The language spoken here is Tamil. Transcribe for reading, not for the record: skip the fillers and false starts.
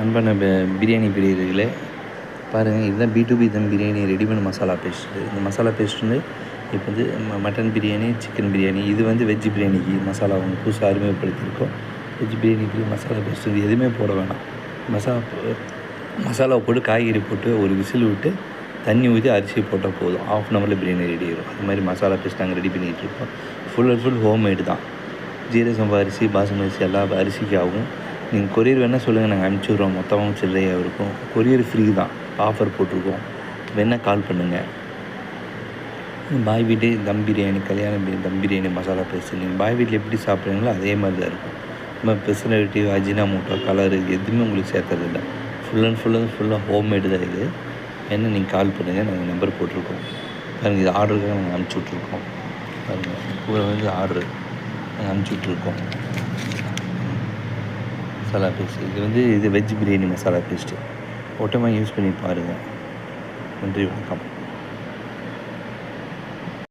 அன்பான பிரியாணி பிரியர்களே, பாருங்கள், இதுதான் B2B தம் பிரியாணி ரெடிமேட் மசாலா பேஸ்ட்டு. இந்த மசாலா பேஸ்ட் வந்து இப்போ வந்து மட்டன் பிரியாணி, சிக்கன் பிரியாணி, இது வந்து வெஜ் பிரியாணிக்கு மசாலா அவங்க புதுசாக அறிமுகப்படுத்தியிருக்கோம். வெஜ் பிரியாணிக்கு மசாலா பேஸ்ட்டு இது எதுவுமே போட வேணாம். மசாலா போட்டு காய்கறி போட்டு ஒரு விசில் விட்டு தண்ணி ஊற்றி அரிசி போட்டால் போதும். 1/2 அன் ஹவரில் பிரியாணி ரெடி ஆகிடும். அது மாதிரி மசாலா பேஸ்ட் நாங்கள் ரெடி பண்ணிகிட்ருக்கோம். ஃபுல் அண்ட் ஃபுல் ஹோம்மேடு தான். ஜீரக சம்பா அரிசி, பாசுமதி அரிசி எல்லா அரிசிக்கு ஆகும். நீங்கள் கொரியர் வேணால் சொல்லுங்கள், நாங்கள் அனுப்பிச்சி விட்றோம். மொத்தமாக சில்லறையாக இருக்கும். கொரியர் ஃப்ரீ தான். ஆஃபர் போட்டிருக்கோம். வேணால் கால் பண்ணுங்கள். பாய் வீட்டு தம் பிரியாணி, கல்யாண தம் பிரியாணி மசாலா பேஸ்ட் நீங்கள் பாய் வீட்டில் எப்படி சாப்பிட்றீங்களோ அதே மாதிரி தான் இருக்கும். நம்ம ப்ரிசர்வேட்டிவ், அஜினாமோட்டோ, கலரு எதுவுமே உங்களுக்கு சேர்த்ததில்லை. ஃபுல்லாக ஹோம்மேடு தான் இது. வேணால் நீங்கள் கால் பண்ணுங்கள், நாங்கள் நம்பர் போட்டிருக்கோம். பாருங்கள், இது ஆர்டருக்காக நாங்கள் அனுப்பிச்சி விட்ருக்கோம். பாருங்கள், பூரா வந்து ஆர்டரு நாங்கள் அனுப்பிச்சி விட்ருக்கோம். மசாலா பேஸ்ட்டு இது வெஜ் பிரியாணி மசாலா பேஸ்ட்டு. ஓட்டமாக யூஸ் பண்ணி பாருங்கள். நன்றி, வணக்கம்.